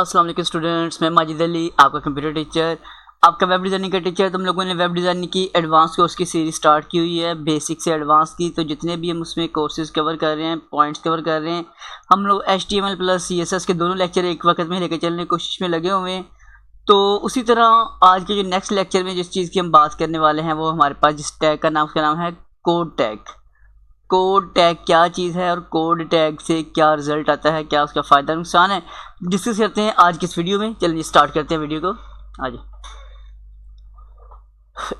अस्सलाम वालेकुम स्टूडेंट्स, मैं माजिद अली आपका कंप्यूटर टीचर, आपका वेब डिज़ाइनिंग का टीचर। तुम लोगों ने वेब डिज़ाइनिंग की एडवांस कोर्स की सीरीज स्टार्ट की हुई है, बेसिक से एडवांस की। तो जितने भी हम उसमें कोर्सेज कवर कर रहे हैं, पॉइंट्स कवर कर रहे हैं, हम लोग HTML प्लस CSS के दोनों लेक्चर एक वक्त में लेकर चलने की कोशिश में लगे हुए हैं। तो उसी तरह आज के जो नेक्स्ट लेक्चर में जिस चीज़ की हम बात करने वाले हैं वो हमारे पास जिस टैग का नाम, उसका नाम है कोड टैग। कोड टैग क्या चीज़ है और कोड टैग से क्या रिजल्ट आता है, क्या उसका फ़ायदा नुकसान है, डिस्कस करते हैं आज की इस वीडियो में। चलिए स्टार्ट करते हैं वीडियो को। आज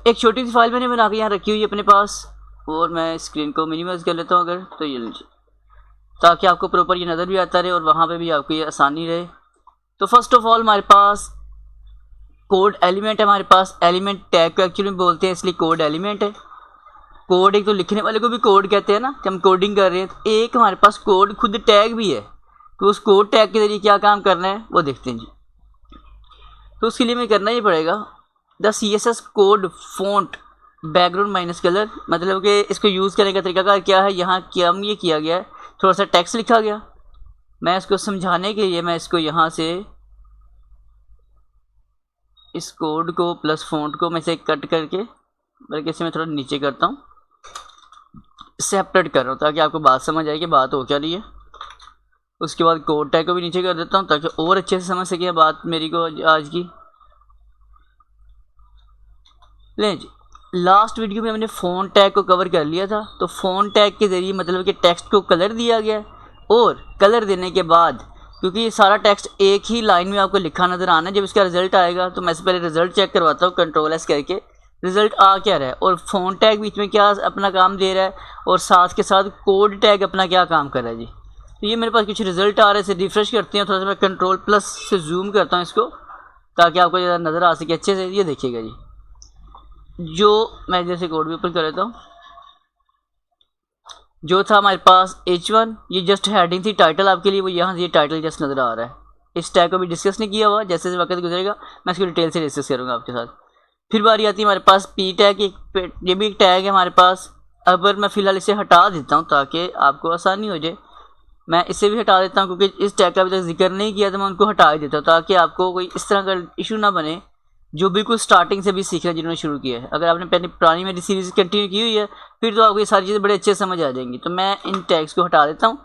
एक छोटी सी फाइल मैंने बना के यहाँ रखी हुई है अपने पास, और मैं स्क्रीन को मिनिमाइज कर लेता हूँ अगर, तो ये लीजिए, ताकि आपको प्रॉपर ये नज़र भी आता रहे और वहाँ पे भी आपको ये आसानी रहे। तो फर्स्ट ऑफ ऑल हमारे पास कोड एलिमेंट है। हमारे पास एलिमेंट टैग को एक्चुअली बोलते हैं, इसलिए कोड एलिमेंट है। कोड एक तो लिखने वाले को भी कोड कहते हैं ना, कि हम कोडिंग कर रहे हैं। तो एक हमारे पास कोड खुद टैग भी है, तो उस कोड टैग के जरिए क्या काम करना है वो देखते हैं जी। तो उसके लिए हमें करना ही पड़ेगा the CSS code font background minus colour, मतलब कि इसको यूज़ करने का तरीका क्या है। यहाँ क्या ये किया गया है, थोड़ा सा टेक्स्ट लिखा गया। मैं इसको समझाने के लिए मैं इसको यहाँ से इस कोड को प्लस फॉन्ट को मैं से कट करके, बल्कि इसे मैं थोड़ा नीचे करता हूँ, सेपरेट कर रहा हूँ ताकि आपको बात समझ आए कि बात हो क्या रही है। उसके बाद कोड टैग को भी नीचे कर देता हूँ ताकि और अच्छे से समझ सके बात मेरी को आज की। लें जी, लास्ट वीडियो में हमने फ़ॉन्ट टैग को कवर कर लिया था। तो फ़ॉन्ट टैग के ज़रिए मतलब कि टेक्स्ट को कलर दिया गया, और कलर देने के बाद क्योंकि ये सारा टेक्स्ट एक ही लाइन में आपको लिखा नज़र आना है, जब इसका रिज़ल्ट आएगा तो मैं इससे पहले रिज़ल्ट चेक करवाता हूँ Ctrl+S करके, रिज़ल्ट आ क्या रहा है और फ़ॉन्ट टैग बीच में क्या अपना काम दे रहा है, और साथ के साथ कोड टैग अपना क्या काम कर रहा है जी। तो ये मेरे पास कुछ रिज़ल्ट आ रहे हैं, इसे रिफ़्रेश करते हैं। थोड़ा सा मैं Ctrl+ से जूम करता हूँ इसको, ताकि आपको ज़रा नज़र आ सके अच्छे से। ये देखिएगा जी, जो मैं जैसे कोड भी ओपन कर लेता हूँ, जो था हमारे पास H1, ये जस्ट हेडिंग थी टाइटल आपके लिए, वो यहाँ से ये टाइटल जस्ट नज़र आ रहा है। इस टैग को भी डिस्कस नहीं किया हुआ, जैसे जैसे वक्त गुजरेगा मैं इसको डिटेल से डिस्कस करूँगा आपके साथ। फिर बारी आती है हमारे पास P टैग, ये भी एक टैग है हमारे पास। अगर मैं फ़िलहाल इसे हटा देता हूँ ताकि आपको आसानी हो जाए, मैं इसे भी हटा देता हूँ क्योंकि इस टैग का अभी तक जिक्र नहीं किया, तो मैं उनको हटा ही देता हूँ ताकि आपको कोई इस तरह का इशू ना बने जो बिल्कुल स्टार्टिंग से भी सीखना जिन्होंने शुरू किया है। अगर आपने पहले पुरानी मेरी सीरीज़ कंटिन्यू की हुई है फिर तो आपको ये सारी चीज़ें बड़े अच्छे से समझ आ जाएंगी। तो मैं इन टैग्स को हटा देता हूँ।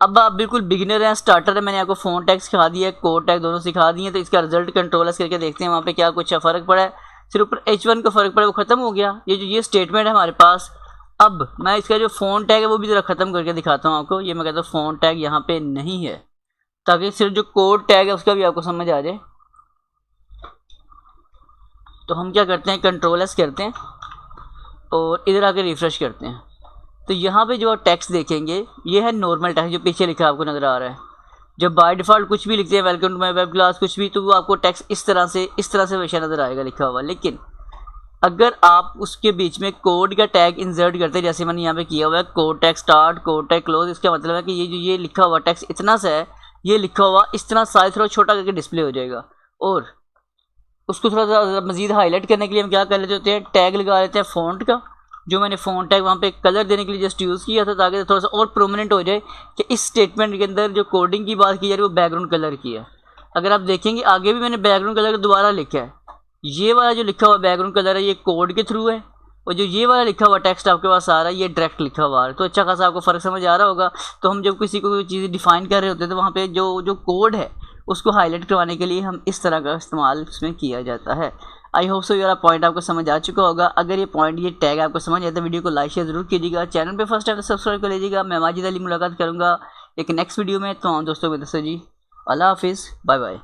अब आप बिल्कुल बिगिनर हैं, स्टार्टर है, मैंने आपको फ़ॉन्ट टैग सिखा दिया है, कोड टैग दोनों सिखा दिए हैं। तो इसका रिजल्ट Ctrl+S करके देखते हैं वहाँ पे क्या कुछ फ़र्क पड़ा है। सिर्फ ऊपर H1 का फ़र्क पड़ा, वो ख़त्म हो गया। ये स्टेटमेंट है हमारे पास। अब मैं इसका जो फ़ॉन्ट टैग है वो भी ज़रा ख़त्म करके दिखाता हूँ आपको। ये मैं कहता हूँ फ़ॉन्ट टैग यहाँ पे नहीं है, ताकि सिर्फ जो कोड टैग है उसका भी आपको समझ आ जाए। तो हम क्या करते हैं, Ctrl+S करते हैं और इधर आके रिफ़्रेश करते हैं। तो यहाँ पे जो टेक्स्ट देखेंगे ये है नॉर्मल टेक्स्ट, जो पीछे लिखा आपको नज़र आ रहा है। जब बाय डिफ़ॉल्ट कुछ भी लिखते हैं, welcome to my web class कुछ भी, तो वो आपको टेक्स्ट इस तरह से हमेशा नज़र आएगा लिखा हुआ। लेकिन अगर आप उसके बीच में कोड का टैग इंसर्ट करते हैं, जैसे मैंने यहाँ पे किया हुआ है code tag start, code tag close, इसका मतलब है कि ये जो ये लिखा हुआ टेक्स्ट इतना सा है, ये लिखा हुआ इस तरह साइज थोड़ा छोटा करके डिस्प्ले हो जाएगा। और उसको थोड़ा सा मज़ीद हाईलाइट करने के लिए हम क्या कर लेते होते हैं, टैग लगा लेते हैं फ़ॉन्ट का, जो मैंने फ़ॉन्ट टैग वहाँ पे कलर देने के लिए जस्ट यूज़ किया था, ताकि थोड़ा सा और प्रोमिनेंट हो जाए कि इस स्टेटमेंट के अंदर जो कोडिंग की बात की जा रही है वो बैकग्राउंड कलर की है। अगर आप देखेंगे आगे भी मैंने बैकग्राउंड कलर दोबारा लिखा है। ये वाला जो लिखा हुआ बैकग्राउंड कलर है ये कोड के थ्रू है, और जो ये वाला लिखा हुआ टेक्स्ट आपके पास आ रहा है ये डायरेक्ट लिखा हुआ है। तो अच्छा खासा आपको फ़र्क समझ आ रहा होगा। तो हम जब किसी को कोई चीज़ डिफ़ाइन कर रहे होते हैं तो वहाँ पे जो कोड है उसको हाईलाइट करवाने के लिए हम इस तरह का इस्तेमाल उसमें किया जाता है। आई होप सो यार पॉइंट आपको समझ आ चुका होगा। अगर ये पॉइंट ये टैग आपको समझ आए तो वीडियो को लाइक शेयर ज़रूर कीजिएगा। चैनल पे फर्स्ट टाइम तो सब्सक्राइब कर लीजिएगा। मैं माजिद अली मुलाकात करूँगा एक नेक्स्ट वीडियो में। तो दोस्तों में दोस्तों जी, अल्लाह हाफिज़, बाय बाय।